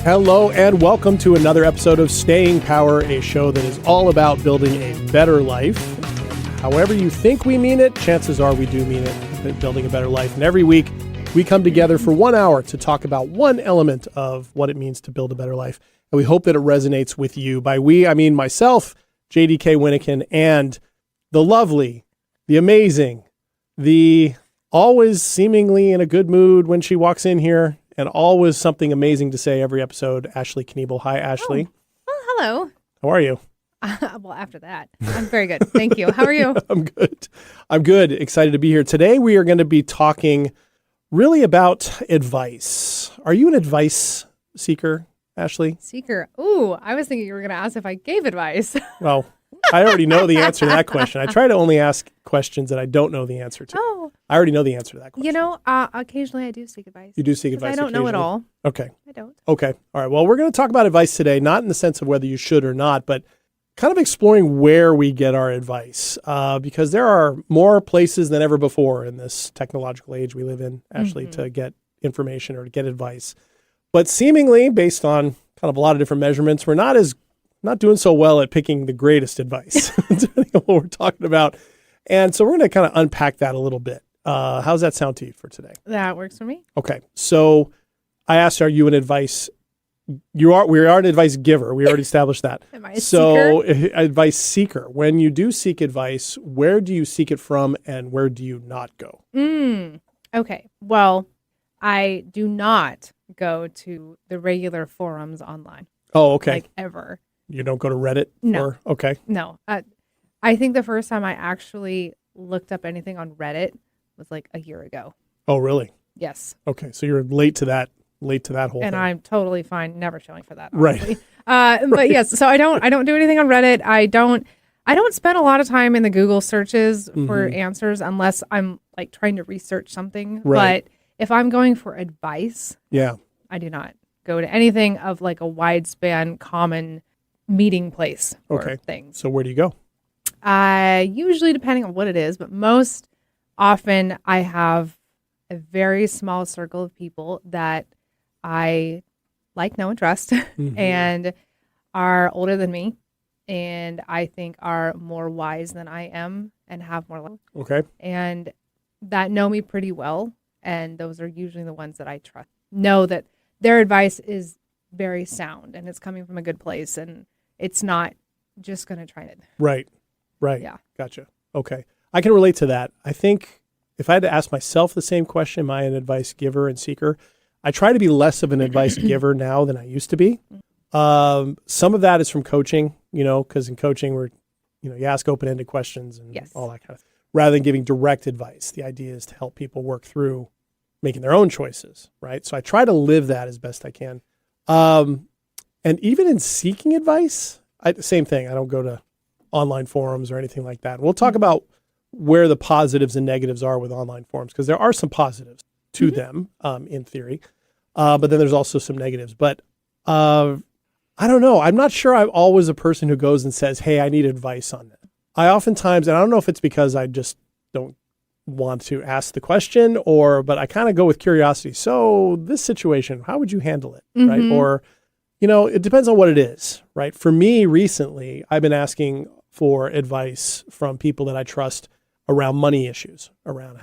Hello and welcome to another episode of Staying Power, a show that is all about building a better life. However you think we mean it, chances are we do mean it, building a better life. And every week we come together for 1 hour to talk about one element of what it means to build a better life. And we hope that it resonates with you. By we, I mean myself, JDK Winnikin, and the lovely, the amazing, the always seemingly in a good mood when she walks in here, and always something amazing to say every episode, Ashley Kniebel. Hi, Ashley. Oh, well, hello. How are you? Well, after that, I'm very good. Thank you. How are you? I'm good. I'm good. Excited to be here. Today, we are going to be talking really about advice. Are you an advice seeker, Ashley? Seeker. Ooh, I was thinking you were going to ask if I gave advice. Well, I already know the answer to that question. I try to only ask questions that I don't know the answer to. Oh. I already know the answer to that question. You know, occasionally I do seek advice. You do seek advice I don't know it all. Okay. I don't. Okay. All right. Well, we're going to talk about advice today, not in the sense of whether you should or not, but kind of exploring where we get our advice, because there are more places than ever before in this technological age we live in, Ashley, to get information or to get advice. But seemingly, based on kind of a lot of different measurements, we're not doing so well at picking the greatest advice, depending on what we're talking about. And so we're going to kind of unpack that a little bit. How's that sound to you for today? That works for me. Okay. So I asked, are you an advice? We are an advice giver. We already established that. Am I a seeker? Advice seeker. When you do seek advice, where do you seek it from and where do you not go? Okay. Well, I do not go to the regular forums online. Oh, okay. Like ever. You don't go to Reddit? No. Okay. No. I think the first time I actually looked up anything on Reddit was like a year ago. Oh, really? Yes. Okay. So you're late to that whole thing. And I'm totally fine never showing for that. Honestly. Right. But yes, so I don't do anything on Reddit. I don't spend a lot of time in the Google searches for answers unless I'm like trying to research something. Right. But if I'm going for advice, yeah, I do not go to anything of like a wide span common meeting place for things. So where do you go? Usually depending on what it is, but most often I have a very small circle of people that I like, know, and trust and are older than me and I think are more wise than I am and have more life. Okay. And that know me pretty well. And those are usually the ones that I trust. Know that their advice is very sound and it's coming from a good place and it's not just going to try it. Right. Yeah. Gotcha. Okay. I can relate to that. I think if I had to ask myself the same question, am I an advice giver and seeker? I try to be less of an advice giver now than I used to be. Some of that is from coaching, because in coaching you ask open-ended questions and all that kind of thing, rather than giving direct advice. The idea is to help people work through making their own choices, right? So I try to live that as best I can. And even in seeking advice, same thing. I don't go to online forums or anything like that. We'll talk about where the positives and negatives are with online forums, because there are some positives to them in theory, but then there's also some negatives. But I don't know. I'm not sure I'm always a person who goes and says, hey, I need advice on this. I oftentimes, and I don't know if it's because I just don't want to ask the question but I kind of go with curiosity. So this situation, how would you handle it? Right. Or, it depends on what it is, right? For me recently, I've been asking for advice from people that I trust around money issues, around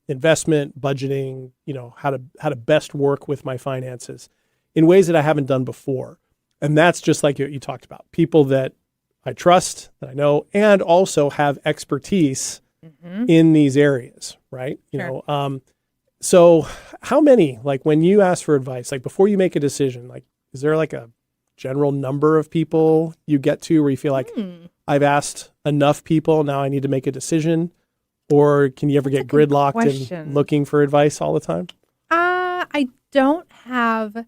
investment, budgeting, how to best work with my finances in ways that I haven't done before. And that's just like you talked about, people that I trust, that I know, and also have expertise in these areas, right? Sure. So how many, like when you ask for advice, like before you make a decision, like is there like a general number of people you get to where you feel like I've asked enough people, now I need to make a decision? Or can you ever get gridlocked in looking for advice all the time? I don't have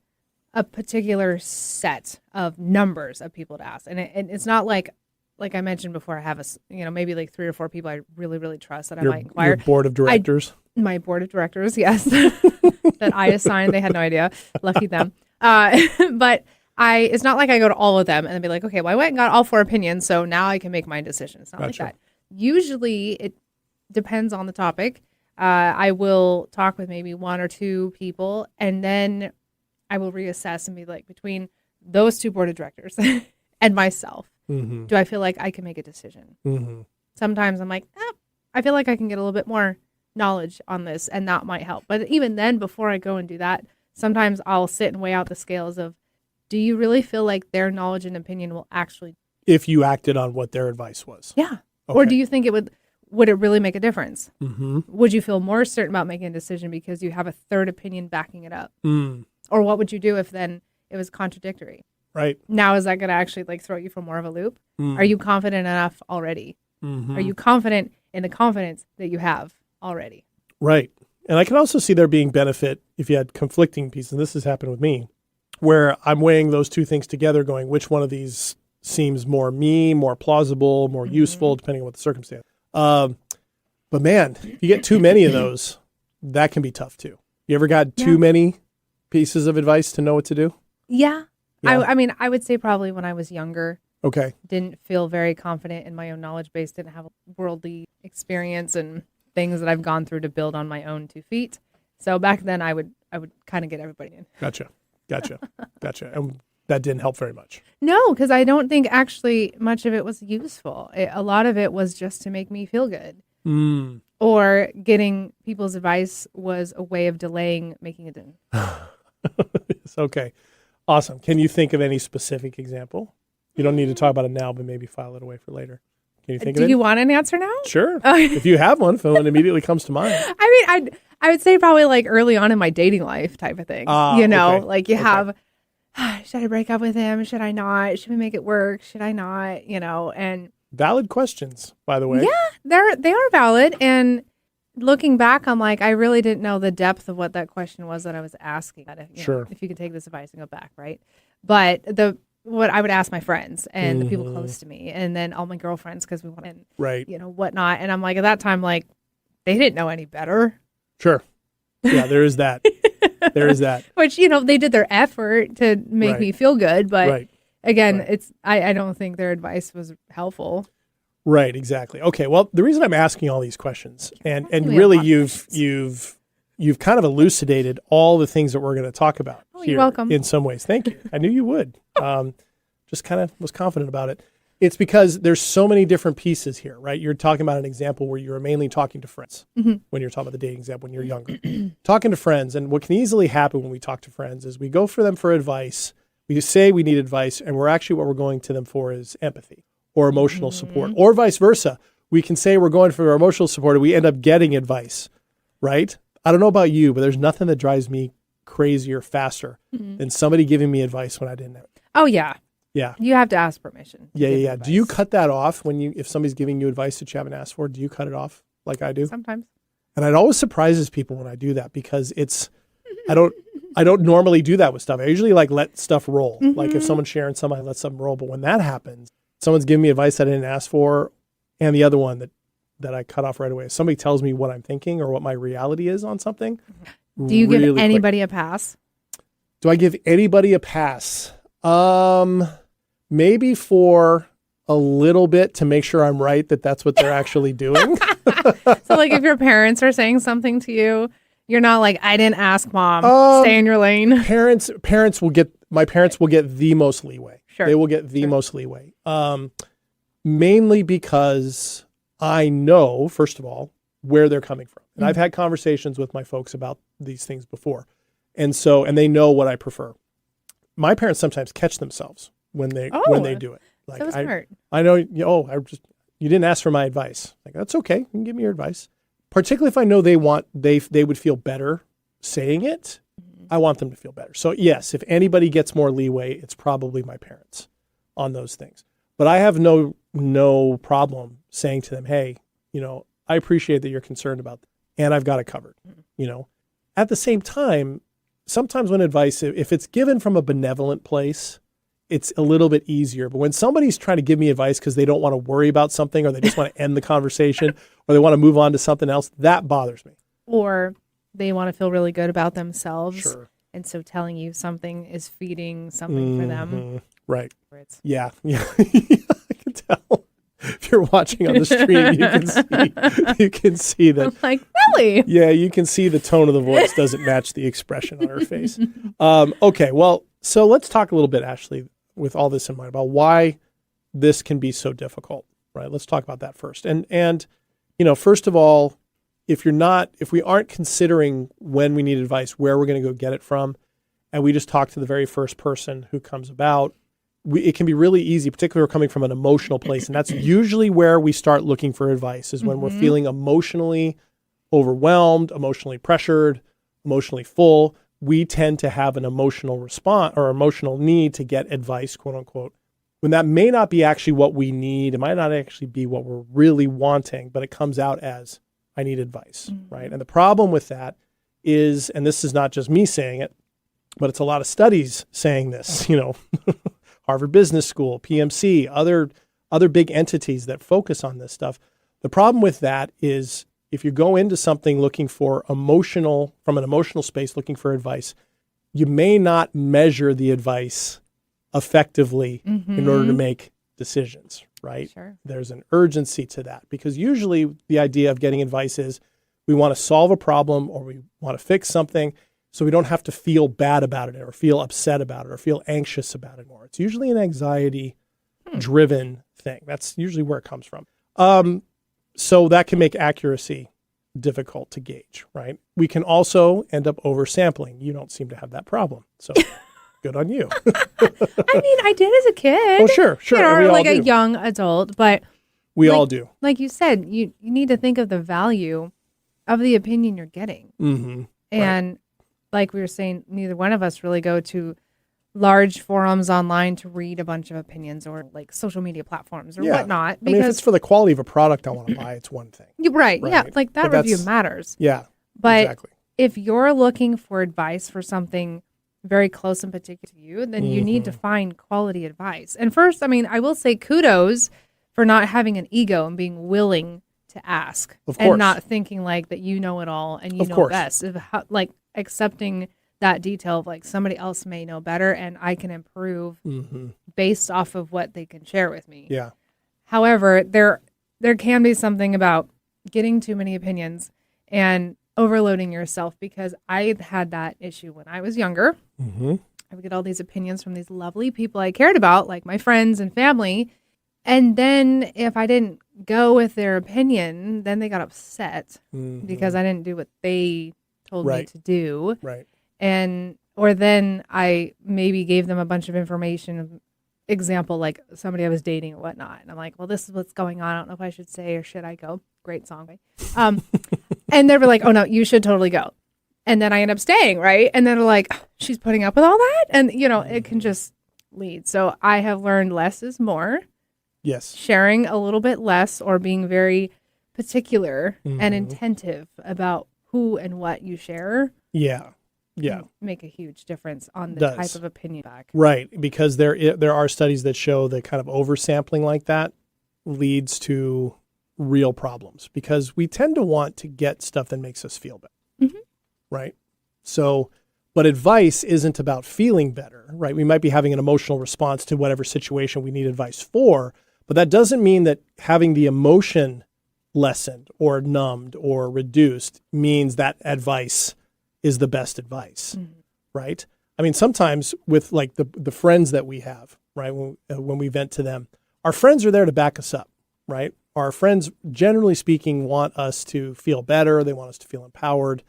a particular set of numbers of people to ask. And it's not like I mentioned before, I have maybe like 3 or 4 people I really, really trust that I might inquire. Your board of directors? My board of directors, yes. That I assigned. They had no idea. Lucky them. But it's not like I go to all of them and be like, okay, well, I went and got all 4 opinions, so now I can make my decision. It's not like that. Usually it depends on the topic. I will talk with maybe 1 or 2 people, and then I will reassess and be like, between those two board of directors and myself, do I feel like I can make a decision? Sometimes I'm like, I feel like I can get a little bit more knowledge on this, and that might help. But even then, before I go and do that, sometimes I'll sit and weigh out the scales of, do you really feel like their knowledge and opinion will actually, if you acted on what their advice was? yeah. Okay. Or do you think would it really make a difference? Would you feel more certain about making a decision because you have a third opinion backing it up? Or what would you do if then it was contradictory? Right. Now, is that going to actually like throw you for more of a loop? Are you confident enough already? Are you confident in the confidence that you have already? Right. And I can also see there being benefit if you had conflicting pieces. And this has happened with me, where I'm weighing those two things together, going, which one of these seems more me, more plausible, more useful, depending on what the circumstance. But man, if you get too many of those, that can be tough too. You ever got too many pieces of advice to know what to do? Yeah. Yeah. I mean, I would say probably when I was younger, Okay. didn't feel very confident in my own knowledge base, didn't have a worldly experience and things that I've gone through to build on my own 2 feet. So back then I would kind of get everybody in. Gotcha. And that didn't help very much. No, because I don't think actually much of it was useful. A lot of it was just to make me feel good. Or getting people's advice was a way of delaying making it in. It's okay. Awesome. Can you think of any specific example? You don't need to talk about it now, but maybe file it away for later. Can you think of it? Do you want an answer now? Sure. If you have one, one immediately comes to mind. I mean, I would say probably like early on in my dating life type of thing. Okay. Like you have, should I break up with him? Should I not? Should we make it work? Should I not? And Valid questions, by the way. yeah, they are valid. And looking back, I'm like, I really didn't know the depth of what that question was that I was asking. Sure. If you could take this advice and go back, right? But what I would ask my friends and the people close to me, and then all my girlfriends, because we want to, right, whatnot. And I'm like, at that time, like, they didn't know any better. Sure. Yeah, there is that. Which, they did their effort to make me feel good. But again, I don't think their advice was helpful. Right, exactly. Okay, well, the reason I'm asking all these questions, and really you've kind of elucidated all the things that we're going to talk about here. You're welcome. In some ways. Thank you. I knew you would. Just kind of was confident about it. It's because there's so many different pieces here, right? You're talking about an example where you're mainly talking to friends when you're talking about the dating example when you're younger. Talking to friends, and what can easily happen when we talk to friends is we go for them for advice. We say we need advice, and what we're going to them for is empathy or emotional support, or vice versa. We can say we're going for emotional support, and we end up getting advice, right? I don't know about you, but there's nothing that drives me crazier faster than somebody giving me advice when I didn't have it. Oh, yeah. Yeah. You have to ask permission. Yeah. Do you cut that off if somebody's giving you advice that you haven't asked for? Do you cut it off like I do? Sometimes. And it always surprises people when I do that because I don't normally do that with stuff. I usually let stuff roll. Like if someone's sharing something, I let something roll. But when that happens, someone's giving me advice I didn't ask for, and the other one that I cut off right away. If somebody tells me what I'm thinking or what my reality is on something. Do you give anybody a pass? Do I give anybody a pass? Maybe for a little bit to make sure I'm right that that's what they're actually doing. So like if your parents are saying something to you, you're not like, I didn't ask mom, stay in your lane. My parents will get the most leeway. Sure. They will get the most leeway. Mainly because I know, first of all, where they're coming from. And I've had conversations with my folks about these things before. And they know what I prefer. My parents sometimes catch themselves when they do it. Like, so smart. I know, you didn't ask for my advice. Like, that's okay. You can give me your advice. Particularly if I know they would feel better saying it. I want them to feel better. So yes, if anybody gets more leeway, it's probably my parents on those things. But I have no problem saying to them, hey, I appreciate that you're concerned about that, and I've got it covered. At the same time, sometimes when advice, if it's given from a benevolent place, it's a little bit easier. But when somebody's trying to give me advice because they don't want to worry about something, or they just want to end the conversation, or they want to move on to something else, that bothers me. Or they want to feel really good about themselves. Sure. And so telling you something is feeding something for them. Right. Yeah. I can tell. If you're watching on the stream, you can see that. I'm like, really? Yeah, you can see the tone of the voice doesn't match the expression on her face. Okay, well, so let's talk a little bit, Ashley, with all this in mind, about why this can be so difficult, right? Let's talk about that first. And first of all, if we aren't considering when we need advice, where we're going to go get it from, and we just talk to the very first person who comes about, it can be really easy, particularly if we're coming from an emotional place. And that's usually where we start looking for advice, is when we're feeling emotionally overwhelmed, emotionally pressured, emotionally full. We tend to have an emotional response or emotional need to get advice, quote unquote, when that may not be actually what we need. It might not actually be what we're really wanting, but it comes out as, I need advice, right? And the problem with that is, and this is not just me saying it, but it's a lot of studies saying this, Harvard Business School, PMC, other big entities that focus on this stuff. The problem with that is, if you go into something looking for from an emotional space, looking for advice, you may not measure the advice effectively in order to make decisions, right? Sure. There's an urgency to that, because usually the idea of getting advice is we want to solve a problem or we want to fix something so we don't have to feel bad about it or feel upset about it or feel anxious about it more. It's usually an anxiety-driven thing. That's usually where it comes from. So that can make accuracy difficult to gauge, right? We can also end up oversampling. You don't seem to have that problem, so good on you. I mean, I did as a kid. Oh, sure. Or we all like do. a young adult, but We all do. Like you said, you need to think of the value of the opinion you're getting. Mm-hmm. And like we were saying, neither one of us really go to large forums online to read a bunch of opinions, or like social media platforms or whatnot. I mean, if it's for the quality of a product I want to buy, it's one thing. Right. Yeah. Like that review matters. Yeah. But exactly. if you're looking for advice for something very close and particular to you, then you need to find quality advice. And first, I mean, I will say kudos for not having an ego and being willing to ask, and not thinking like that you know it all and you know best. Like accepting that detail of like somebody else may know better and I can improve based off of what they can share with me. Yeah. However, there can be something about getting too many opinions and overloading yourself, because I had that issue when I was younger. I would get all these opinions from these lovely people I cared about, like my friends and family. And then if I didn't go with their opinion, then they got upset because I didn't do what they told me to do. Right. Or then I maybe gave them a bunch of information, example, like somebody I was dating or whatnot. And I'm like, well, this is what's going on. I don't know if I should say or should I go. Great song. And they were like, oh no, you should totally go. And then I end up staying, right? And then they're like, oh, she's putting up with all that? And, it can just lead. So I have learned less is more. Yes. Sharing a little bit less, or being very particular and attentive about who and what you share. Yeah. Yeah. Make a huge difference on the type of opinion back. Right. Because there are studies that show that kind of oversampling like that leads to real problems, because we tend to want to get stuff that makes us feel better. Right. So, but advice isn't about feeling better, right? We might be having an emotional response to whatever situation we need advice for, but that doesn't mean that having the emotion lessened or numbed or reduced means that advice is the best advice, right? I mean, sometimes with like the friends that we have, right, when we vent to them, our friends are there to back us up, right? Our friends, generally speaking, want us to feel better. They want us to feel empowered.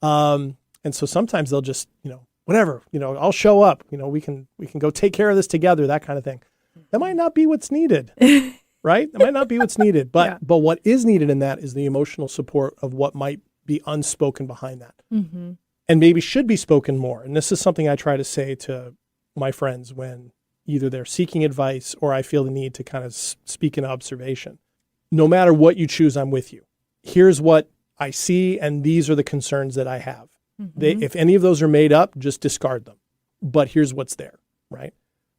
And so sometimes they'll just, whatever, I'll show up, we can go take care of this together, that kind of thing. That might not be what's needed, right? That might not be what's needed, but what is needed in that is the emotional support of what might be unspoken behind that, and maybe should be spoken more. And this is something I try to say to my friends when either they're seeking advice or I feel the need to kind of speak an observation. No matter what you choose, I'm with you. Here's what I see, and these are the concerns that I have. If any of those are made up, just discard them. But here's what's there, right?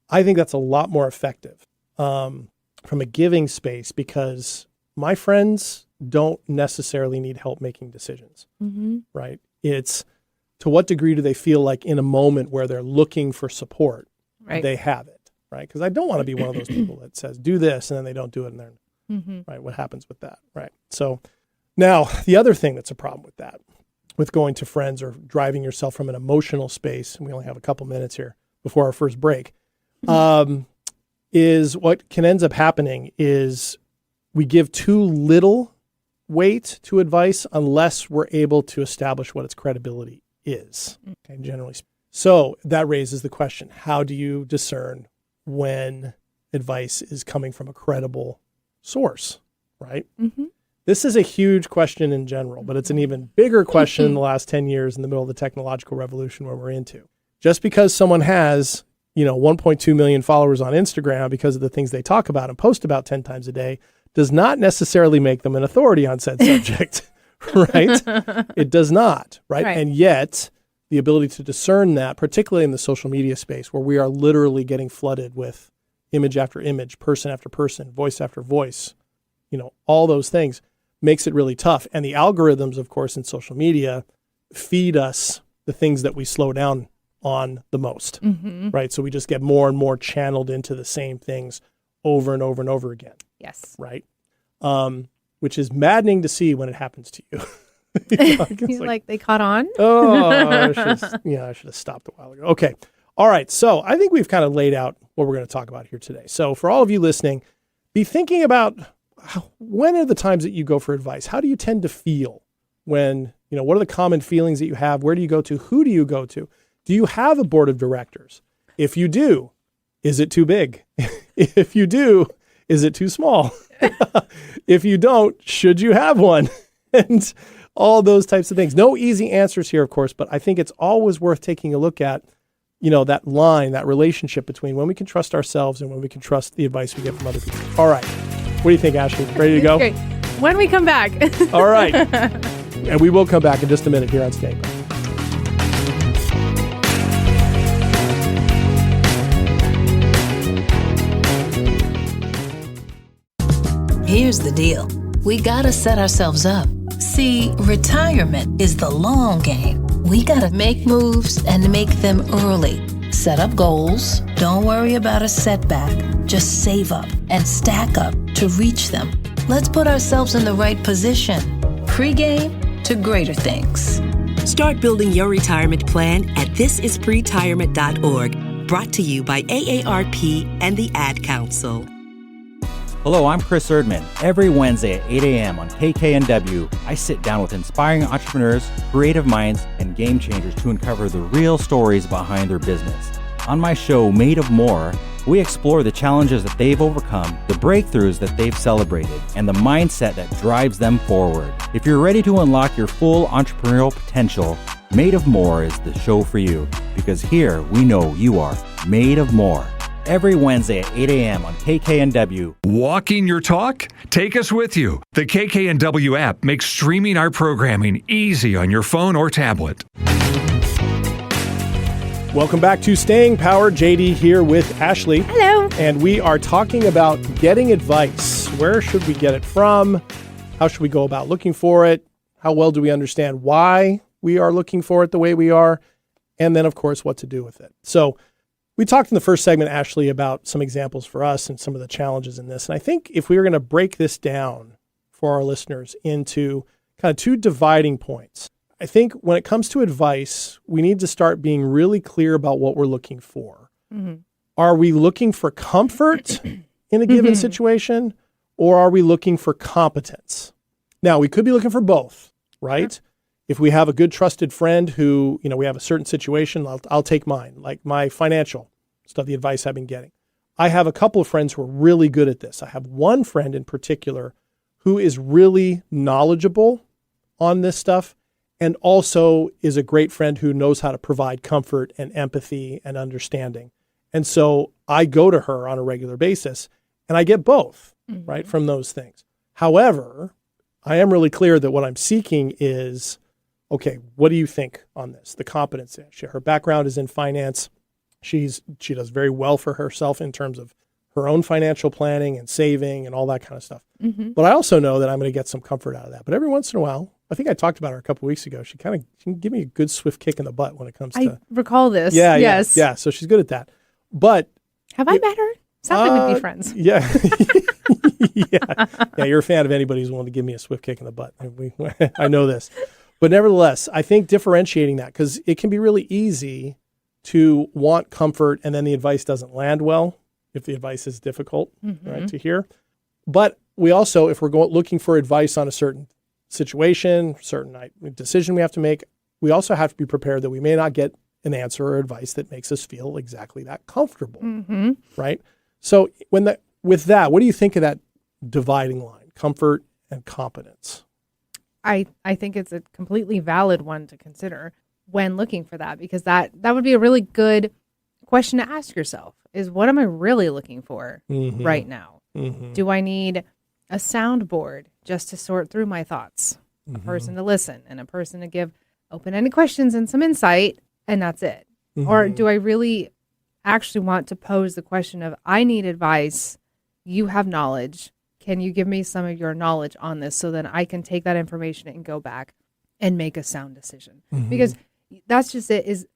I think that's a lot more effective from a giving space, because my friends don't necessarily need help making decisions, right? It's to what degree do they feel like in a moment where they're looking for support, they have it, right? Because I don't want to be one of those people that says, do this, and then they don't do it, and they're, right, what happens with that, right? So Now, the other thing that's a problem with that, with going to friends or driving yourself from an emotional space, and we only have a couple minutes here before our first break, is what can ends up happening is we give too little weight to advice unless we're able to establish what its credibility is, okay, generally speaking. So that raises the question, how do you discern when advice is coming from a credible source, right? Mm-hmm. This is a huge question in general, but it's an even bigger question in the last 10 years in the middle of the technological revolution where we're into. Just because someone has, 1.2 million followers on Instagram because of the things they talk about and post about 10 times a day does not necessarily make them an authority on said subject, right? It does not, right? And yet the ability to discern that, particularly in the social media space where we are literally getting flooded with image after image, person after person, voice after voice, all those things, makes it really tough. And the algorithms, of course, in social media feed us the things that we slow down on the most, right? So we just get more and more channeled into the same things over and over and over again. Yes. Right? Which is maddening to see when it happens to you. Like they caught on? I should have stopped a while ago. Okay. All right. So I think we've kind of laid out what we're going to talk about here today. So for all of you listening, be thinking about when are the times that you go for advice? How do you tend to feel when, what are the common feelings that you have? Where do you go to? Who do you go to? Do you have a board of directors? If you do, is it too big? If you do, is it too small? If you don't, should you have one? And all those types of things. No easy answers here, of course, but I think it's always worth taking a look at, that line, that relationship between when we can trust ourselves and when we can trust the advice we get from other people. All right. What do you think, Ashley? Ready to go? Great. When we come back. All right. And we will come back in just a minute here on Staying Power. Here's the deal. We gotta set ourselves up. See, retirement is the long game. We gotta make moves and make them early. Set up goals. Don't worry about a setback. Just save up and stack up to reach them. Let's put ourselves in the right position. Pre-game to greater things. Start building your retirement plan at thisispretirement.org. Brought to you by AARP and the Ad Council. Hello, I'm Chris Erdman. Every Wednesday at 8 a.m. on KKNW, I sit down with inspiring entrepreneurs, creative minds, and game changers to uncover the real stories behind their business. On my show, Made of More, we explore the challenges that they've overcome, the breakthroughs that they've celebrated, and the mindset that drives them forward. If you're ready to unlock your full entrepreneurial potential, Made of More is the show for you, because here we know you are made of more. Every Wednesday at 8 a.m. on KKNW. Walking your talk? Take us with you. The KKNW app makes streaming our programming easy on your phone or tablet. Welcome back to Staying Power. JD here with Ashley. Hello. And we are talking about getting advice. Where should we get it from? How should we go about looking for it? How well do we understand why we are looking for it the way we are? And then, of course, what to do with it. So we talked in the first segment, Ashley, about some examples for us and some of the challenges in this. And I think if we were going to break this down for our listeners into kind of two dividing points, I think when it comes to advice, we need to start being really clear about what we're looking for. Mm-hmm. Are we looking for comfort in a given situation, or are we looking for competence? Now, we could be looking for both, right? Sure. If we have a good trusted friend who, we have a certain situation, I'll take mine, like my financial stuff, the advice I've been getting. I have a couple of friends who are really good at this. I have one friend in particular who is really knowledgeable on this stuff and also is a great friend who knows how to provide comfort and empathy and understanding. And so I go to her on a regular basis and I get both, right, from those things. However, I am really clear that what I'm seeking is, okay, what do you think on this? The competence. Her background is in finance. She does very well for herself in terms of her own financial planning and saving and all that kind of stuff. Mm-hmm. But I also know that I'm going to get some comfort out of that. But every once in a while, I think I talked about her a couple of weeks ago. She can give me a good swift kick in the butt when it comes to. I recall this. Yeah, yes. yeah. So she's good at that. But have I met her? Sadly, we'd be friends. Yeah. Yeah, you're a fan of anybody who's willing to give me a swift kick in the butt. I know this. But nevertheless, I think differentiating that, because it can be really easy to want comfort and then the advice doesn't land well if the advice is difficult, right, to hear. But we also, if we're looking for advice on a certain situation, certain decision we have to make, we also have to be prepared that we may not get an answer or advice that makes us feel exactly that comfortable, right? So with that, what do you think of that dividing line, comfort and competence? I think it's a completely valid one to consider when looking for that, because that would be a really good question to ask yourself is, what am I really looking for right now? Do I need a soundboard just to sort through my thoughts, a person to listen, and a person to give open-ended questions and some insight, and that's it? Or do I really actually want to pose the question of, I need advice, you have knowledge, can you give me some of your knowledge on this so that I can take that information and go back and make a sound decision? Because that's just it, is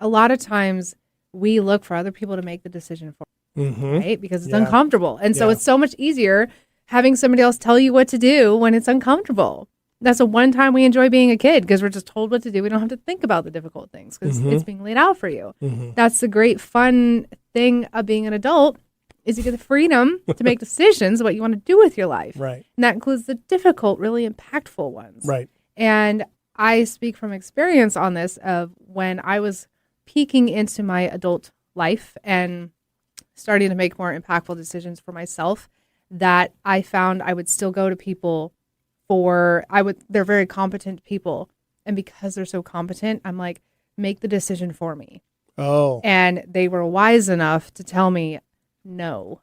a lot of times we look for other people to make the decision for us, right? Because it's uncomfortable. And so it's so much easier having somebody else tell you what to do when it's uncomfortable. That's the one time we enjoy being a kid, because we're just told what to do. We don't have to think about the difficult things because it's being laid out for you. That's the great fun thing of being an adult, is you get the freedom to make decisions what you want to do with your life. Right. And that includes the difficult, really impactful ones. Right. And I speak from experience on this of when I was peeking into my adult life and starting to make more impactful decisions for myself, that I found I would still go to people they're very competent people. And because they're so competent, I'm like, make the decision for me. Oh. And they were wise enough to tell me, no,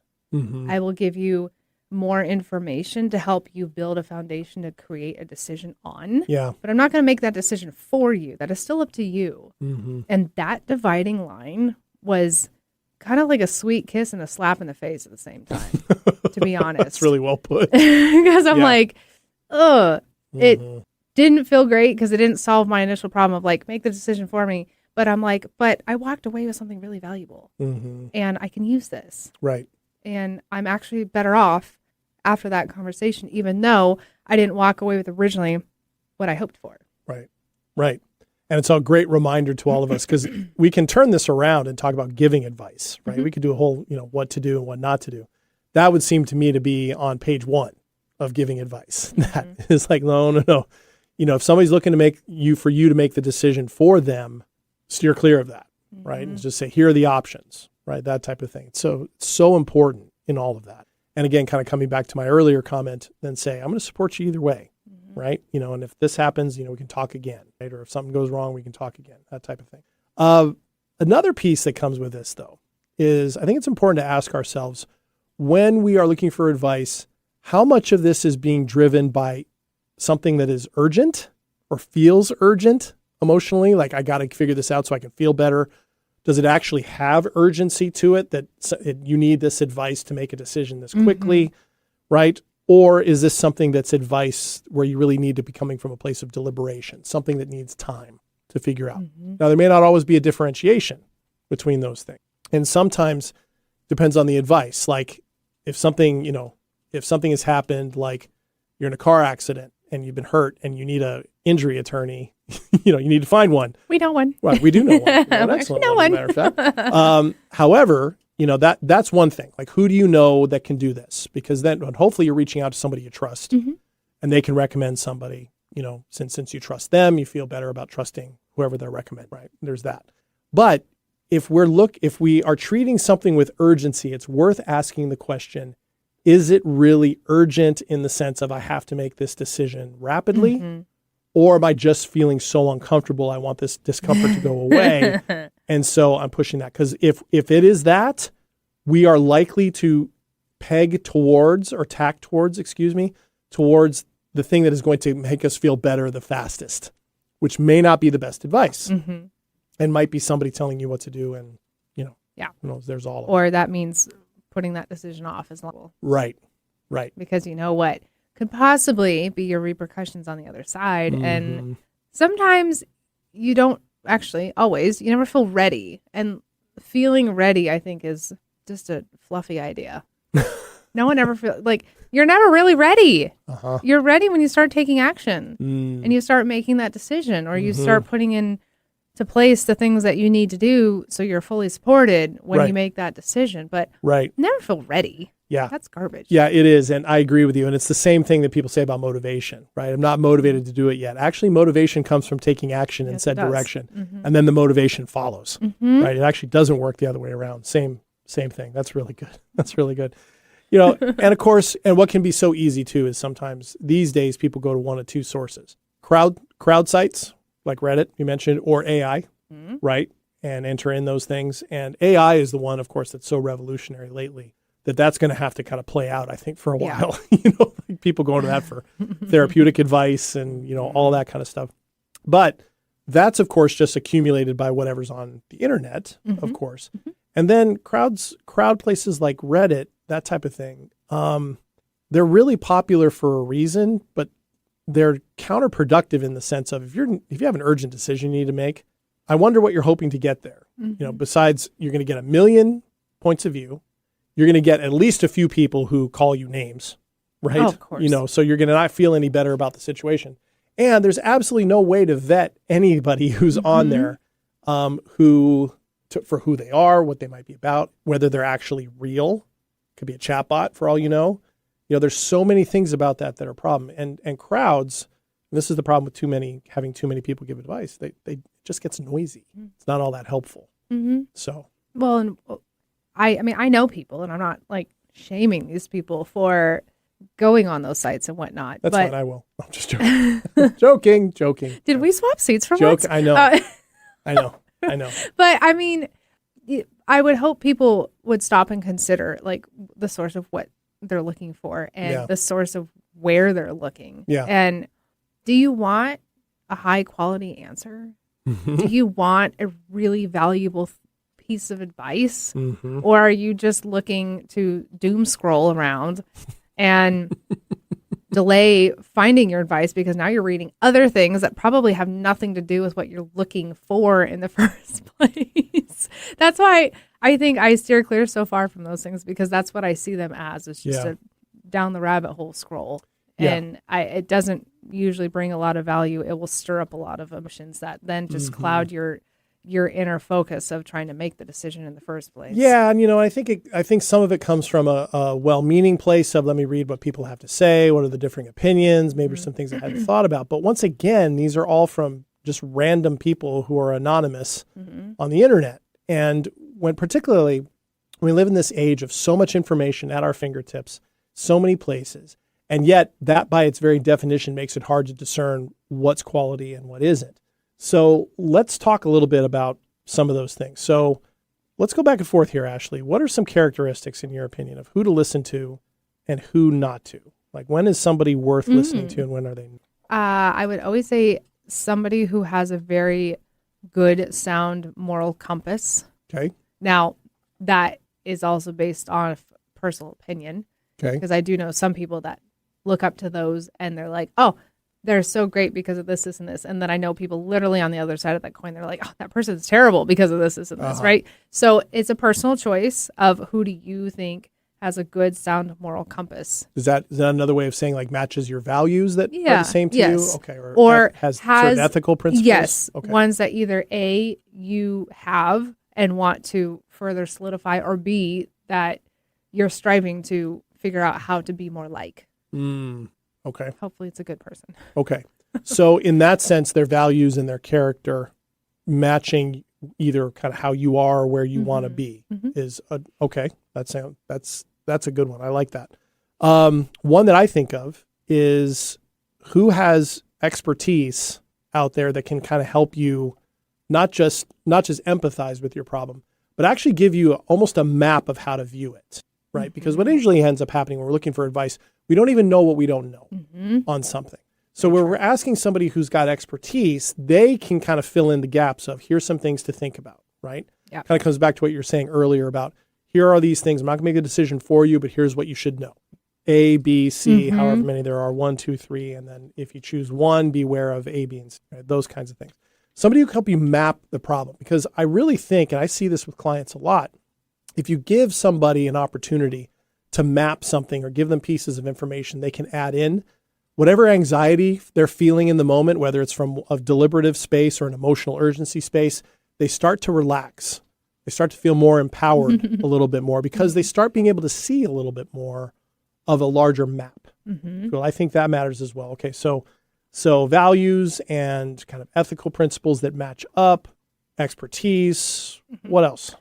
I will give you more information to help you build a foundation to create a decision on. Yeah. But I'm not going to make that decision for you. That is still up to you. And that dividing line was kind of like a sweet kiss and a slap in the face at the same time, to be honest. That's really well put. Because I'm like, it didn't feel great because it didn't solve my initial problem of like, make the decision for me. But I'm like, but I walked away with something really valuable and I can use this. Right. And I'm actually better off after that conversation, even though I didn't walk away with originally what I hoped for. Right. Right. And it's a great reminder to all of us, because we can turn this around and talk about giving advice, right? We could do a whole, what to do and what not to do. That would seem to me to be on page 1 of giving advice. That is like, no. If somebody's looking to for you to make the decision for them, steer clear of that, right? And just say, here are the options, right? That type of thing. So it's so important in all of that. And again, kind of coming back to my earlier comment, then say, I'm going to support you either way, right? And if this happens, we can talk again, right? Or if something goes wrong, we can talk again, that type of thing. Another piece that comes with this, though, is I think it's important to ask ourselves, when we are looking for advice, how much of this is being driven by something that is urgent or feels urgent emotionally, like I got to figure this out so I can feel better? Does it actually have urgency to it that you need this advice to make a decision this quickly, right? Or is this something that's advice where you really need to be coming from a place of deliberation, something that needs time to figure out? Now, there may not always be a differentiation between those things. And sometimes depends on the advice. Like if something has happened, like you're in a car accident and you've been hurt and you need a injury attorney, you need to find one. We know one. Right. We do know one. An excellent one, as a matter of fact. However, that's one thing. Like, who do you know that can do this? Because then hopefully you're reaching out to somebody you trust and they can recommend somebody, since you trust them, you feel better about trusting whoever they're recommending, right? There's that. But if we are treating something with urgency, it's worth asking the question, is it really urgent in the sense of I have to make this decision rapidly? Or am I just feeling so uncomfortable, I want this discomfort to go away? And so I'm pushing that. Because if it is that, we are likely to tack towards the thing that is going to make us feel better the fastest, which may not be the best advice and might be somebody telling you what to do. And, who knows, there's all of Or that means putting that decision off as long. Right. Because you know what could possibly be your repercussions on the other side. And sometimes you don't actually always, you never feel ready. And feeling ready, I think, is just a fluffy idea. No one ever feels like you're never really ready. Uh-huh. You're ready when you start taking action and you start making that decision, or you start putting into place the things that you need to do so you're fully supported when you make that decision. But never feel ready. Yeah. That's garbage. Yeah, it is. And I agree with you. And it's the same thing that people say about motivation, right? I'm not motivated to do it yet. Actually, motivation comes from taking action in said direction. And then the motivation follows, right? It actually doesn't work the other way around. Same thing. That's really good. That's really good. You know, and of course, and what can be so easy too is sometimes these days people go to one of two sources. Crowd sites like Reddit, you mentioned, or AI, right? And enter in those things. And AI is the one, of course, that's so revolutionary lately that's going to have to kind of play out, I think, for a while. You know, like people going to that for therapeutic advice and, you know, all that kind of stuff. But that's, of course, just accumulated by whatever's on the internet, of course. And then crowd places like Reddit, that type of thing, they're really popular for a reason, but they're counterproductive in the sense of if you have an urgent decision you need to make, I wonder what you're hoping to get there. You know, besides you're going to get 1 million points of view, you're going to get at least a few people who call you names, right? Oh, of course. You know, so you're going to not feel any better about the situation. And there's absolutely no way to vet anybody who's on there for who they are, what they might be about, whether they're actually real. Could be a chatbot for all you know. You know, there's so many things about that are a problem. And crowds, and this is the problem with having too many people give advice. They just gets noisy. It's not all that helpful. So. Well, and I mean, I know people, and I'm not like shaming these people for going on those sites and whatnot. That's fine. I will. I'm just joking. joking. Did we swap seats for once? I know. I know. But I mean, I would hope people would stop and consider like the source of what they're looking for and the source of where they're looking. Yeah. And do you want a high quality answer? Do you want a really valuable piece of advice? Or are you just looking to doom scroll around and delay finding your advice because now you're reading other things that probably have nothing to do with what you're looking for in the first place? That's why I think I steer clear so far from those things, because that's what I see them as. It's just a down the rabbit hole scroll. And it doesn't usually bring a lot of value. It will stir up a lot of emotions that then just cloud your inner focus of trying to make the decision in the first place. Yeah, and you know, I think some of it comes from a well-meaning place of let me read what people have to say, what are the differing opinions, maybe some things I hadn't thought about. But once again, these are all from just random people who are anonymous on the internet. And particularly when we live in this age of so much information at our fingertips, so many places, and yet that by its very definition makes it hard to discern what's quality and what isn't. So let's talk a little bit about some of those things. So let's go back and forth here, Ashley. What are some characteristics, in your opinion, of who to listen to and who not to? Like, when is somebody worth listening to and when are they? I would always say somebody who has a very good, sound moral compass. Okay. Now, that is also based on personal opinion. Okay. Because I do know some people that look up to those and they're like, oh, they're so great because of this, this, and this. And then I know people literally on the other side of that coin, they're like, oh, that person's terrible because of this, this, and this, right? So it's a personal choice of who do you think has a good, sound moral compass. Is that another way of saying like matches your values that are the same to you? Okay. Or has certain ethical principles? Yes. Okay. Ones that either A, you have and want to further solidify, or B, that you're striving to figure out how to be more like. Okay. Hopefully it's a good person. Okay. So in that sense, their values and their character matching either kind of how you are or where you want to be is okay. That's a good one. I like that. One that I think of is who has expertise out there that can kind of help you not just empathize with your problem, but actually give you almost a map of how to view it, right? Because what usually ends up happening when we're looking for advice, we don't even know what we don't know on something. So where we're asking somebody who's got expertise, they can kind of fill in the gaps of here's some things to think about, right? Yeah. Kind of comes back to what you were saying earlier about here are these things. I'm not going to make a decision for you, but here's what you should know. A, B, C, however many there are, 1, 2, 3. And then if you choose one, beware of A, B, and C, right? Those kinds of things. Somebody who can help you map the problem, because I really think, and I see this with clients a lot, if you give somebody an opportunity to map something or give them pieces of information they can add in, whatever anxiety they're feeling in the moment, whether it's from a deliberative space or an emotional urgency space, they start to relax. They start to feel more empowered a little bit more because they start being able to see a little bit more of a larger map. Well, I think that matters as well. Okay, so values and kind of ethical principles that match up, expertise. What else?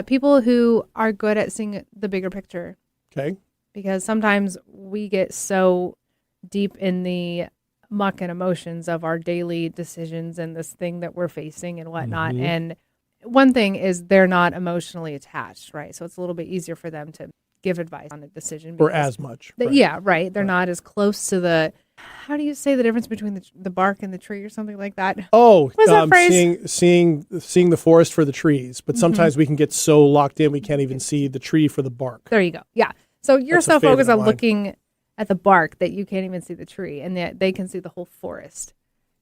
People who are good at seeing the bigger picture. Okay. Because sometimes we get so deep in the muck and emotions of our daily decisions and this thing that we're facing and whatnot. And one thing is they're not emotionally attached, right? So it's a little bit easier for them to give advice on a decision. Or as much. Right. Yeah, right. They're not as close to the, how do you say the difference between the bark and the tree or something like that? Oh, What's that phrase? seeing the forest for the trees. But sometimes we can get so locked in we can't even see the tree for the bark. There you go. Yeah. So you're That's a so favorite focused on of mine. looking at the bark that you can't even see the tree, and they can see the whole forest.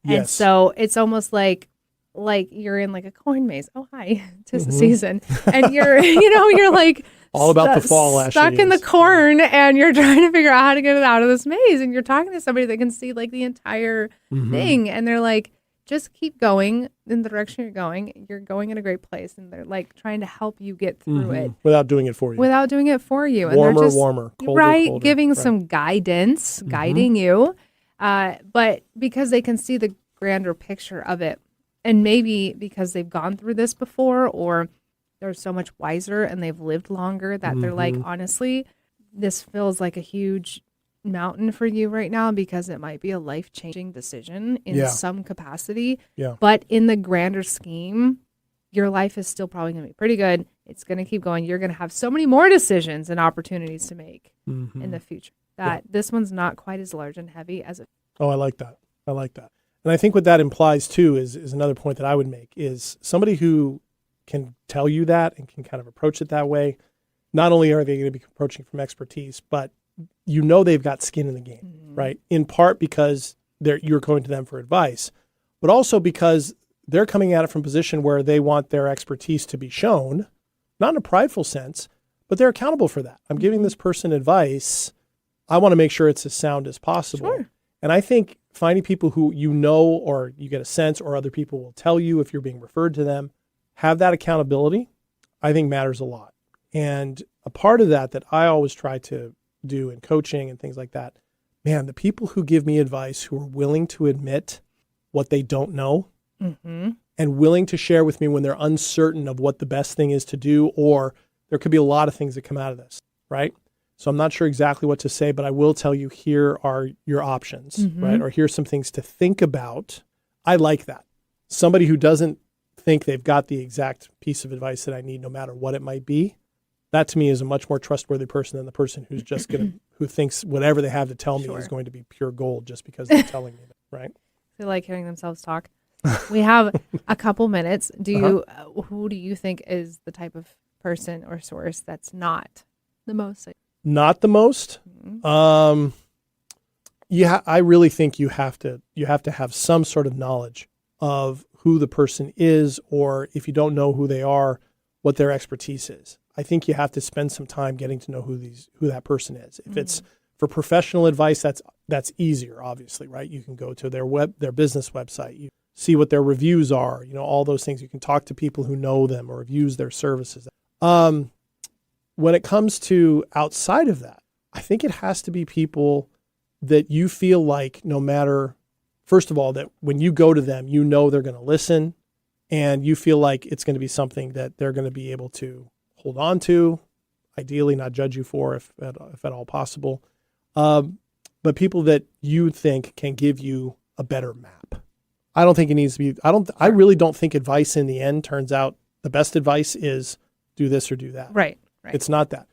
And Yes. so it's almost like you're in like a corn maze. Oh, hi, 'tis the season, and you're you're like All about the fall, Ashley, stuck in the is. corn, and you're trying to figure out how to get it out of this maze, and you're talking to somebody that can see like the entire thing, and they're like, just keep going in the direction you're going. You're going in a great place, and they're like trying to help you get through it Without doing it for you. without doing it for you. And Warmer, they're just, warmer, colder, right, colder. giving Right. some guidance, guiding you. But because they can see the grander picture of it, and maybe because they've gone through this before, or they're so much wiser and they've lived longer that they're like, honestly, this feels like a huge mountain for you right now because it might be a life-changing decision in some capacity. Yeah. But in the grander scheme, your life is still probably going to be pretty good. It's going to keep going. You're going to have so many more decisions and opportunities to make in the future that this one's not quite as large and heavy as it. Oh, I like that. I like that. And I think what that implies too is another point that I would make is somebody who can tell you that and can kind of approach it that way. Not only are they going to be approaching from expertise, but they've got skin in the game, right? In part because you're going to them for advice, but also because they're coming at it from a position where they want their expertise to be shown, not in a prideful sense, but they're accountable for that. I'm giving this person advice. I want to make sure it's as sound as possible. Sure. And I think finding people who or you get a sense, or other people will tell you if you're being referred to them, have that accountability, I think matters a lot. And a part of that I always try to do in coaching and things like that, man, the people who give me advice who are willing to admit what they don't know and willing to share with me when they're uncertain of what the best thing is to do, or there could be a lot of things that come out of this, right? So I'm not sure exactly what to say, but I will tell you, here are your options, right? Or here's some things to think about. I like that. Somebody who doesn't think they've got the exact piece of advice that I need, no matter what it might be, that to me is a much more trustworthy person than the person who's just who thinks whatever they have to tell me is going to be pure gold just because they're telling me that, right? They like hearing themselves talk. We have a couple minutes. Who do you think is the type of person or source that's not the most? Not the most. I really think you have to have some sort of knowledge of who the person is, or if you don't know who they are, what their expertise is. I think you have to spend some time getting to know who that person is. If it's for professional advice, that's easier, obviously, right? You can go to their business website, you see what their reviews are, all those things. You can talk to people who know them or have used their services. When it comes to outside of that, I think it has to be people that you feel like, no matter, first of all, that when you go to them, they're going to listen, and you feel like it's going to be something that they're going to be able to hold on to, ideally not judge you for, if at all possible. But people that you think can give you a better map. I don't think it needs to be, I really don't think advice in the end turns out the best advice is do this or do that. Right. It's not that.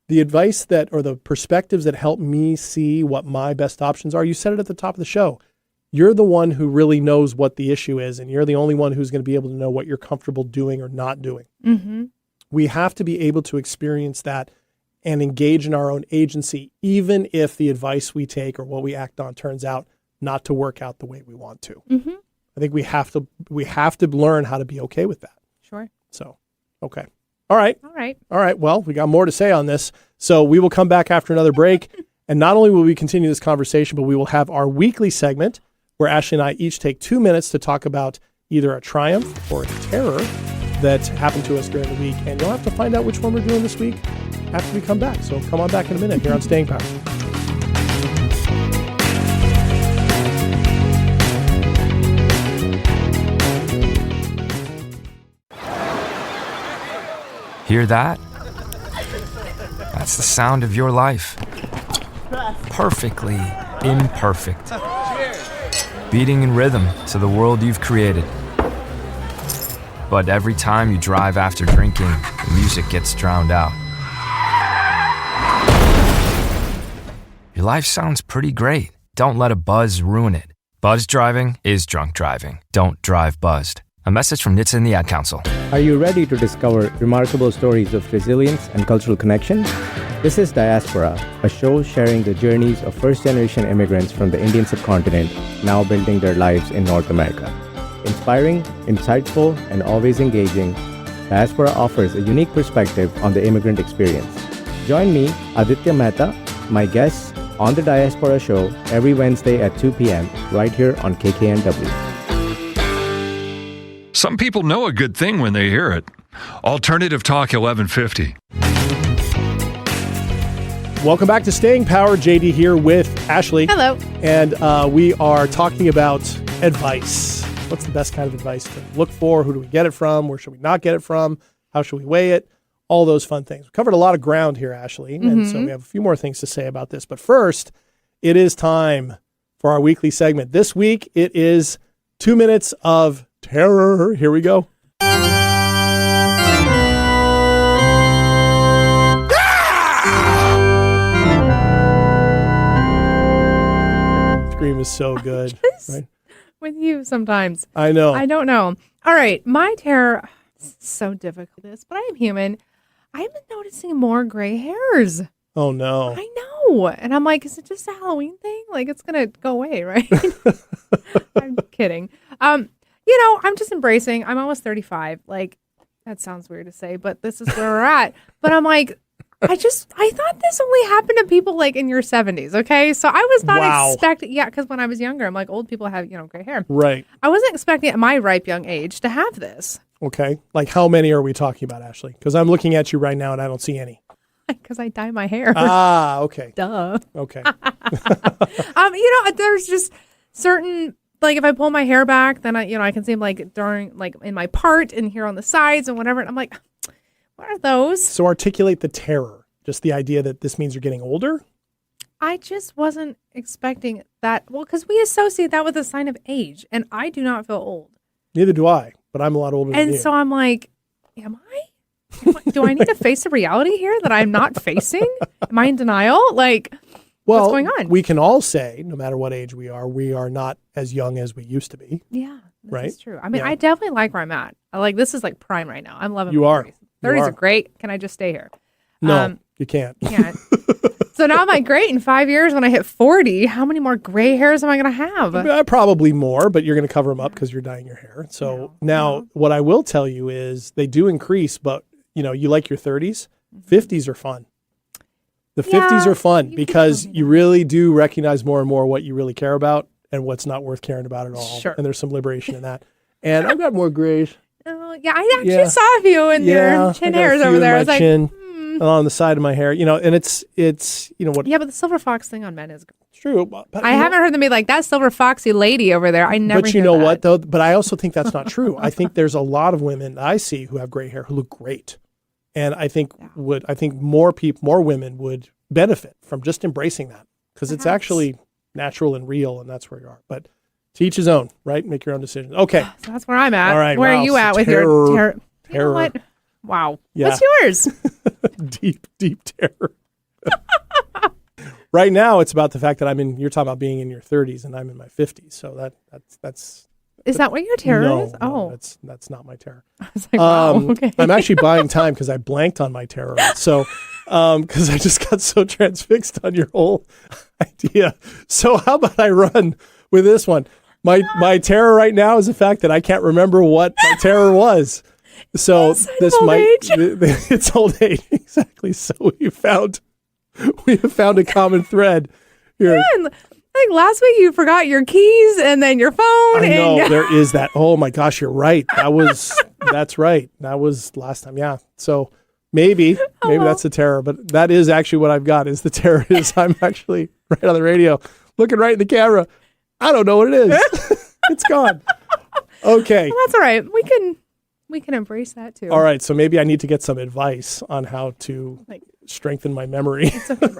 The advice or the perspectives that help me see what my best options are, you said it at the top of the show. You're the one who really knows what the issue is, and you're the only one who's going to be able to know what you're comfortable doing or not doing. We have to be able to experience that and engage in our own agency, even if the advice we take or what we act on turns out not to work out the way we want to. I think we have to learn how to be okay with that. Sure. So, okay. All right. All right. All right. Well, we got more to say on this. So we will come back after another break. And not only will we continue this conversation, but we will have our weekly segment where Ashley and I each take 2 minutes to talk about either a triumph or a terror that happened to us during the week. And you'll have to find out which one we're doing this week after we come back. So come on back in a minute here on Staying Power. Hear that? That's the sound of your life. Perfectly imperfect. Beating in rhythm to the world you've created. But every time you drive after drinking, the music gets drowned out. Your life sounds pretty great. Don't let a buzz ruin it. Buzz driving is drunk driving. Don't drive buzzed. A message from NHTSA and the Ad Council. Are you ready to discover remarkable stories of resilience and cultural connection? This is Diaspora, a show sharing the journeys of first-generation immigrants from the Indian subcontinent now building their lives in North America. Inspiring, insightful, and always engaging, Diaspora offers a unique perspective on the immigrant experience. Join me, Aditya Mehta, my guests, on the Diaspora Show every Wednesday at 2 p.m. right here on KKNW. Some people know a good thing when they hear it. Alternative Talk 1150. Welcome back to Staying Power. JD here with Ashley. Hello. And we are talking about advice. What's the best kind of advice to look for? Who do we get it from? Where should we not get it from? How should we weigh it? All those fun things. We covered a lot of ground here, Ashley. And so we have a few more things to say about this. But first, it is time for our weekly segment. This week, it is 2 minutes of terror. Here we go. Scream is so good. Right? With you sometimes. I know. I don't know. All right. My terror, it's so difficult, but I am human. I've been noticing more gray hairs. Oh, no. I know. And I'm like, is it just a Halloween thing? Like, it's going to go away, right? I'm kidding. I'm just embracing. I'm almost 35. Like, that sounds weird to say, but this is where we're at. But I'm like, I thought this only happened to people like in your 70s. Okay. So I was not expecting, because when I was younger, I'm like, old people have, gray hair. Right. I wasn't expecting at my ripe young age to have this. Okay. Like how many are we talking about, Ashley? Because I'm looking at you right now and I don't see any. Because I dye my hair. Ah, okay. Duh. Okay. There's just certain, like if I pull my hair back, then I can see them like during, like in my part and here on the sides and whatever. And I'm like, what are those? So articulate the terror. Just the idea that this means you're getting older? I just wasn't expecting that. Well, because we associate that with a sign of age. And I do not feel old. Neither do I, but I'm a lot older than you. And so I'm like, am I? Do I need to face the reality here that I'm not facing? Am I in denial? Like, what's going on? We can all say, no matter what age we are not as young as we used to be. Yeah, right? That's true. I mean, I definitely like where I'm at. This is like prime right now. I'm loving you my are. 30s. 30s are great. Can I just stay here? No, you can't. Can't. So now I'm like, great. In 5 years, when I hit 40, how many more gray hairs am I going to have? Probably more, but you're going to cover them up because you're dyeing your hair. So now what I will tell you is they do increase, but you like your 30s, 50s are fun. The 50s are fun because you really do recognize more and more what you really care about and what's not worth caring about at all. Sure. And there's some liberation in that. And I've got more grays. Oh, yeah. I actually saw a few in your chin hairs over there. I was like, on the side of my hair, and it's what? Yeah, but the silver fox thing on men is good. It's true. But I haven't heard them be like, that silver foxy lady over there. I never. But you know what though? But I also think that's not true. I think there's a lot of women that I see who have gray hair who look great, and I think more women would benefit from just embracing that because it's actually natural and real, and that's where you are. But to each his own, right? Make your own decisions. Okay, so that's where I'm at. All right, where are you at with your terror? You know what? Wow. Yeah. What's yours? deep terror. Right now, it's about the fact that you're talking about being in your 30s and I'm in my 50s. So that's. Is that what your terror is? No, that's not my terror. I was like, wow, okay. I'm actually buying time because I blanked on my terror. So, because I just got so transfixed on your whole idea. So how about I run with this one? My terror right now is the fact that I can't remember what my terror was. So Sign of this old might age. it's old age exactly. So we have found a common thread here. And I think last week you forgot your keys and then your phone. I know and there is that. Oh my gosh, you're right. That's right. That was last time. Yeah. So maybe that's the terror, but that is actually what I've got is the terror is I'm actually right on the radio looking right in the camera. I don't know what it is. It's gone. Okay. Well, that's all right. We can embrace that too. All right. So maybe I need to get some advice on how to strengthen my memory.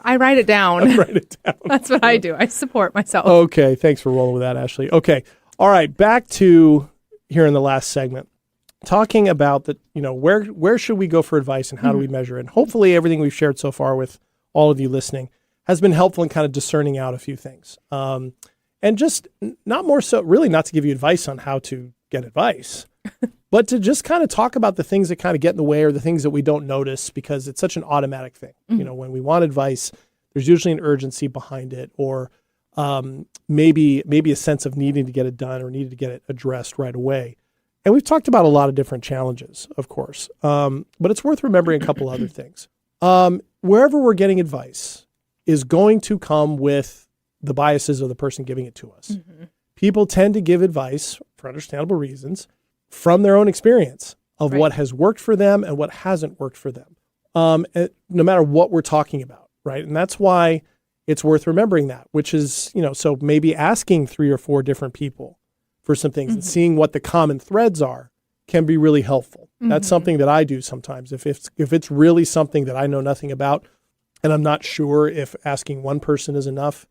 I write it down. Write it down. That's what I do. I support myself. Okay. Thanks for rolling with that, Ashley. Okay. All right. Back to here in the last segment, talking about where should we go for advice and how do we measure it? And hopefully everything we've shared so far with all of you listening has been helpful in kind of discerning out a few things. And just not more so, really not to give you advice on how to get advice, but to just kind of talk about the things that kind of get in the way or the things that we don't notice because it's such an automatic thing. When we want advice, there's usually an urgency behind it or maybe a sense of needing to get it done or needing to get it addressed right away. And we've talked about a lot of different challenges, of course, but it's worth remembering a couple other things. Wherever we're getting advice is going to come with the biases of the person giving it to us. People tend to give advice for understandable reasons from their own experience of what has worked for them and what hasn't worked for them, no matter what we're talking about, right? And that's why it's worth remembering that, which is, so maybe asking 3 or 4 different people for some things and seeing what the common threads are can be really helpful. That's something that I do sometimes. If it's really something that I know nothing about and I'm not sure if asking one person is enough,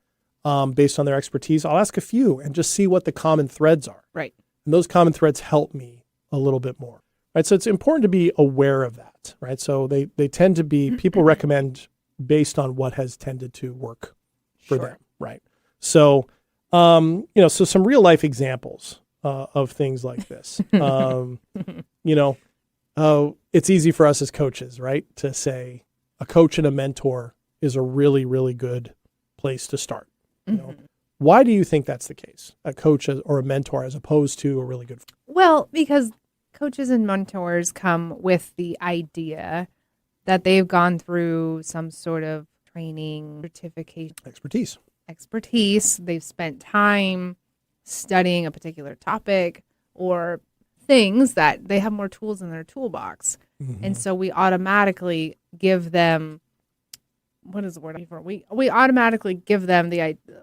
based on their expertise, I'll ask a few and just see what the common threads are. Right. And those common threads help me a little bit more. Right. So it's important to be aware of that. Right. So they tend to be, people recommend based on what has tended to work for them. Right. So, so some real life examples of things like this. It's easy for us as coaches, right, to say a coach and a mentor is a really, really good place to start. Why do you think that's the case? A coach or a mentor as opposed to a really good friend? Well, because coaches and mentors come with the idea that they've gone through some sort of training, certification, expertise. They've spent time studying a particular topic or things that they have more tools in their toolbox. And so we automatically give them, what is the word I'm looking for? We automatically give them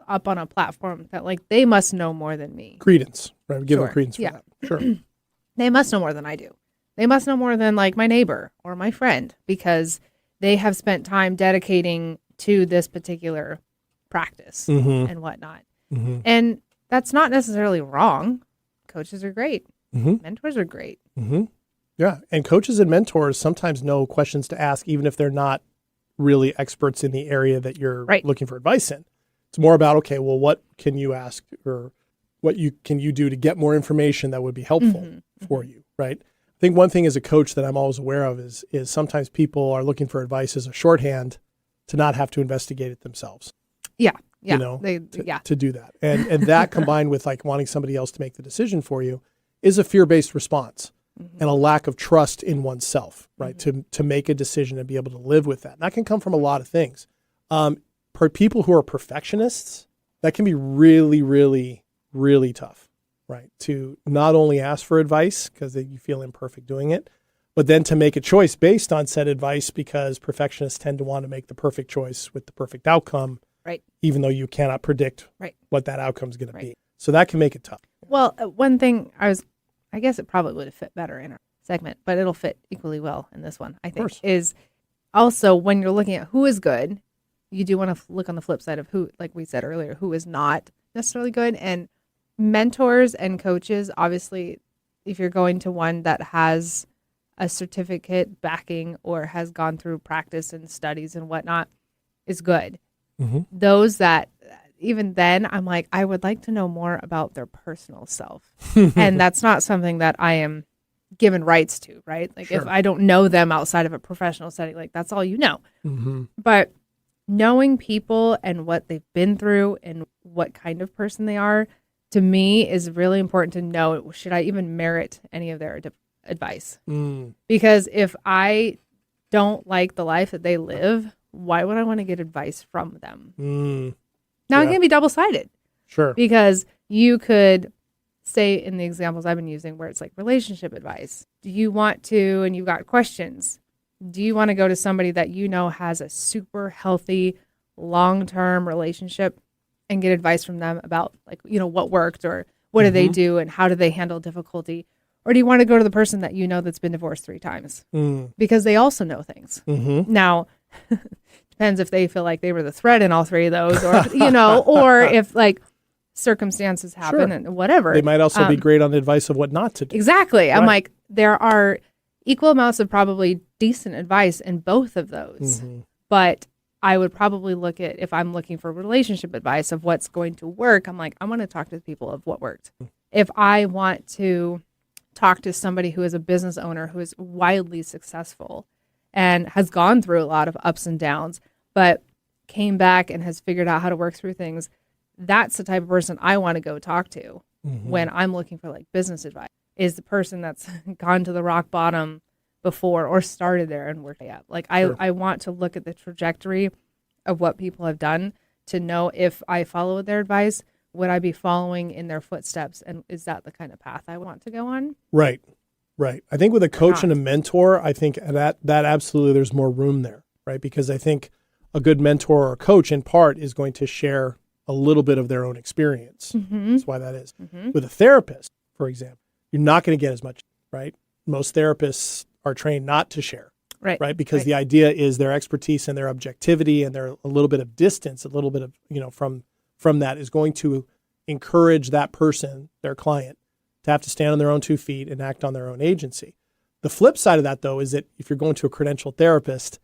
up on a platform that they must know more than me. Credence, right? We give them credence for that. Sure. They must know more than I do. They must know more than my neighbor or my friend because they have spent time dedicating to this particular practice and whatnot. And that's not necessarily wrong. Coaches are great. Mentors are great. Yeah. And coaches and mentors sometimes know questions to ask, even if they're not really experts in the area that you're looking for advice in. It's more about, okay, well, what can you ask or what can you do to get more information that would be helpful for you, right? I think one thing as a coach that I'm always aware of is sometimes people are looking for advice as a shorthand to not have to investigate it themselves. Yeah. To do that. And that combined with wanting somebody else to make the decision for you is a fear-based response. And a lack of trust in oneself, right? To make a decision and be able to live with that. And that can come from a lot of things. For people who are perfectionists, that can be really, really, really tough, right? To not only ask for advice because you feel imperfect doing it, but then to make a choice based on said advice because perfectionists tend to want to make the perfect choice with the perfect outcome, right? Even though you cannot predict what that outcome is going to be. So that can make it tough. Well, one thing I guess it probably would have fit better in our segment, but it'll fit equally well in this one, I think, is also when you're looking at who is good, you do want to look on the flip side of who, like we said earlier, who is not necessarily good. And mentors and coaches, obviously, if you're going to one that has a certificate backing or has gone through practice and studies and whatnot, is good. Those that even then I'm I would like to know more about their personal self. And that's not something that I am given rights to, right? If I don't know them outside of a professional setting, that's all you know. But knowing people and what they've been through and what kind of person they are, to me, is really important to know. Should I even merit any of their advice. Because if I don't like the life that they live, why would I want to get advice from them? Now it can be double-sided. Sure. Because you could say in the examples I've been using where it's like relationship advice. Do you want to, and you've got questions, do you want to go to somebody that you know has a super healthy, long-term relationship and get advice from them about like, what worked or what do they do and how do they handle difficulty? Or do you want to go to the person that you know that's been divorced 3 times? Because they also know things. Now, depends if they feel like they were the thread in all 3 of those or, or if like circumstances happen and whatever. They might also be great on advice of what not to do. Exactly. Right. I'm like, there are equal amounts of probably decent advice in both of those. But I would probably look at, if I'm looking for relationship advice of what's going to work, I'm like, I want to talk to the people of what worked. If I want to talk to somebody who is a business owner who is wildly successful and has gone through a lot of ups and downs, but came back and has figured out how to work through things, that's the type of person I want to go talk to when I'm looking for like business advice, is the person that's gone to the rock bottom before or started there and worked up. Like I want to look at the trajectory of what people have done to know if I follow their advice, would I be following in their footsteps? And is that the kind of path I want to go on? Right. I think with a coach and a mentor, I think that absolutely there's more room there, right? Because I think a good mentor or coach in part is going to share a little bit of their own experience. That's why that is. With a therapist, for example, you're not going to get as much, right? Most therapists are trained not to share, right? Because the idea is their expertise and their objectivity and their a little bit of distance, a little bit of, from that is going to encourage that person, their client, to have to stand on their own 2 feet and act on their own agency. The flip side of that, though, is that if you're going to a credentialed therapist,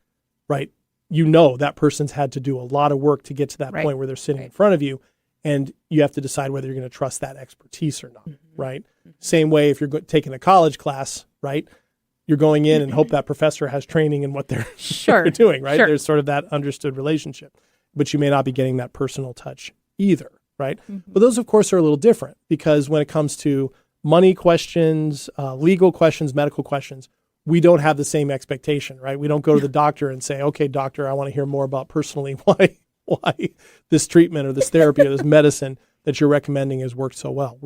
right, that person's had to do a lot of work to get to that point where they're sitting in front of you, and you have to decide whether you're going to trust that expertise or not, right? Same way if you're taking a college class, right, you're going in and hope that professor has training in what they're doing, right? There's sort of that understood relationship, but you may not be getting that personal touch either, right? But those, of course, are a little different because when it comes to money questions, legal questions, medical questions, we don't have the same expectation, right? We don't go to the doctor and say, okay, doctor, I want to hear more about personally why this treatment or this therapy or this medicine that you're recommending has worked so well.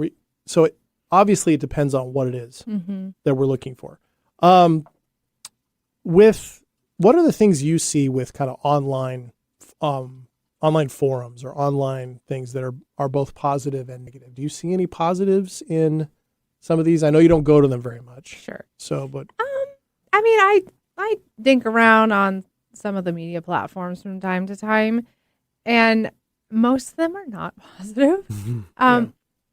Obviously it depends on what it is that we're looking for. With what are the things you see with kind of online forums or online things that are both positive and negative? Do you see any positives in some of these? I know you don't go to them very much. Sure. So, but I mean, I dink around on some of the media platforms from time to time, and most of them are not positive.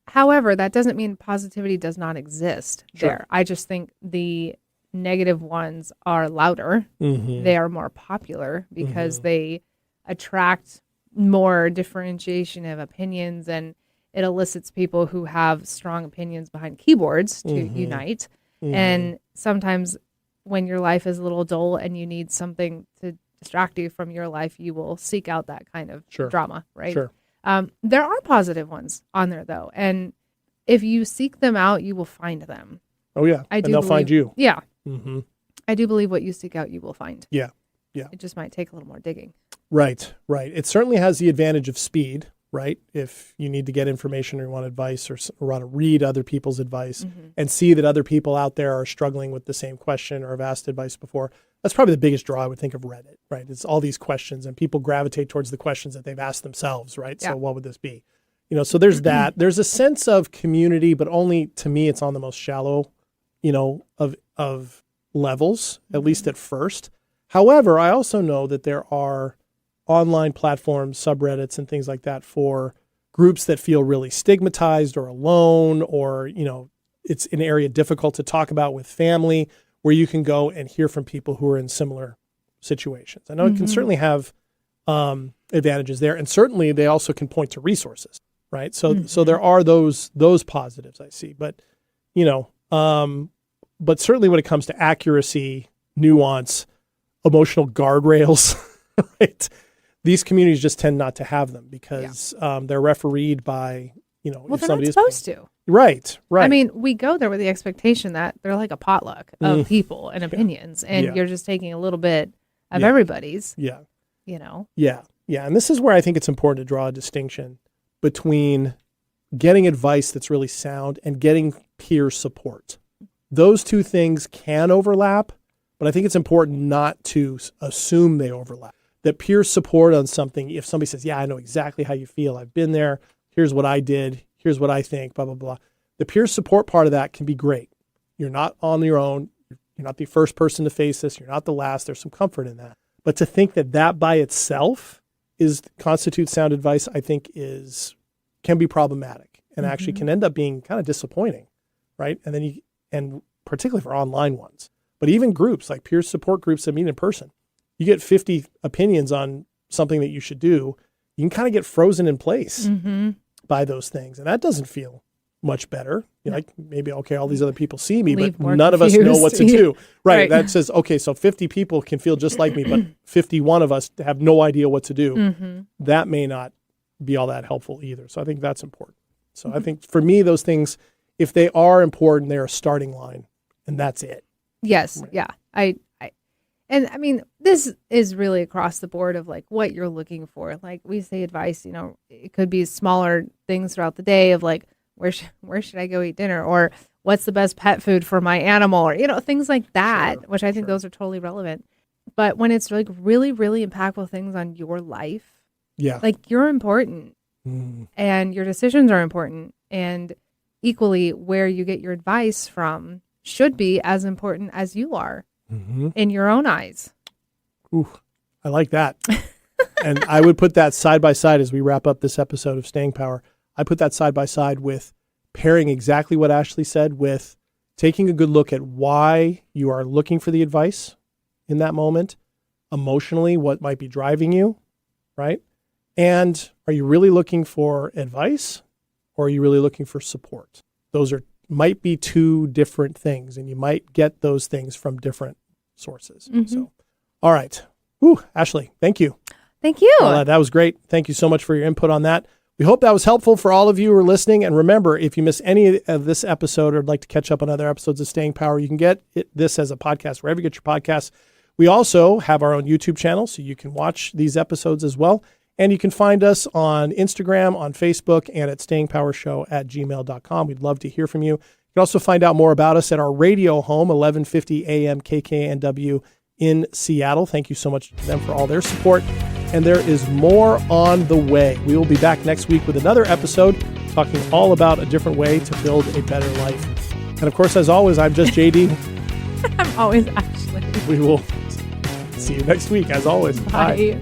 However, that doesn't mean positivity does not exist there. I just think the negative ones are louder. They are more popular because they attract more differentiation of opinions, and it elicits people who have strong opinions behind keyboards to unite. And sometimes when your life is a little dull and you need something to distract you from your life, you will seek out that kind of drama, right? There are positive ones on there, though. And if you seek them out, you will find them. Oh, yeah. And they'll find you. Yeah. I do believe what you seek out, you will find. Yeah. It just might take a little more digging. Right. It certainly has the advantage of speed, right? If you need to get information or you want advice or want to read other people's advice and see that other people out there are struggling with the same question or have asked advice before, that's probably the biggest draw I would think of Reddit, right? It's all these questions and people gravitate towards the questions that they've asked themselves, right? So what would this be? So there's that. There's a sense of community, but only to me it's on the most shallow, of levels, at least at first. However, I also know that there are online platforms, subreddits, and things like that for groups that feel really stigmatized or alone, or, it's an area difficult to talk about with family, where you can go and hear from people who are in similar situations. I know it can certainly have advantages there, and certainly they also can point to resources, right? So there are those positives I see, but but certainly when it comes to accuracy, nuance, emotional guardrails, right? These communities just tend not to have them because they're refereed by, well, they're not supposed to. Right. I mean, we go there with the expectation that they're like a potluck of people and opinions, and you're just taking a little bit of everybody's. Yeah. You know? Yeah. Yeah. And this is where I think it's important to draw a distinction between getting advice that's really sound and getting peer support. Those two things can overlap, but I think it's important not to assume they overlap. That peer support on something, if somebody says, yeah, I know exactly how you feel, I've been there, here's what I did, here's what I think, blah, blah, blah. The peer support part of that can be great. You're not on your own. You're not the first person to face this. You're not the last. There's some comfort in that. But to think that that by itself constitutes sound advice, I think can be problematic and actually can end up being kind of disappointing, right? And then and particularly for online ones, but even groups like peer support groups that meet in person, you get 50 opinions on something that you should do. You can kind of get frozen in place by those things. And that doesn't feel much better. You're like, maybe, okay, all these other people see me, but none of us know what to do. Right. That says, okay, so 50 people can feel just like me, but 51 of us have no idea what to do. That may not be all that helpful either. So I think that's important. So I think for me, those things, if they are important, they're a starting line, and that's it. Yes. Right. Yeah. And I mean, this is really across the board of like what you're looking for. Like we say advice, you know, it could be smaller things throughout the day of like, where should I go eat dinner? Or what's the best pet food for my animal? Or, you know, things like that, which I think those are totally relevant. But when it's like really, really impactful things on your life, like you're important and your decisions are important. And equally where you get your advice from should be as important as you are in your own eyes. Ooh, I like that. And I would put that side by side as we wrap up this episode of Staying Power. I put that side by side with pairing exactly what Ashley said with taking a good look at why you are looking for the advice in that moment, emotionally, what might be driving you, right? And are you really looking for advice or are you really looking for support? Those might be two different things, and you might get those things from different sources. So, all right. Ashley, thank you. Thank you. That was great. Thank you so much for your input on that. We hope that was helpful for all of you who are listening. And remember, if you miss any of this episode or would like to catch up on other episodes of Staying Power, you can get this as a podcast wherever you get your podcasts. We also have our own YouTube channel, so you can watch these episodes as well. And you can find us on Instagram, on Facebook, and at stayingpowershow@gmail.com. We'd love to hear from you. You can also find out more about us at our radio home, 1150 AM KKNW in Seattle. Thank you so much to them for all their support. And there is more on the way. We will be back next week with another episode talking all about a different way to build a better life. And of course, as always, I'm just JD. I'm always Ashley. We will see you next week, as always. Bye.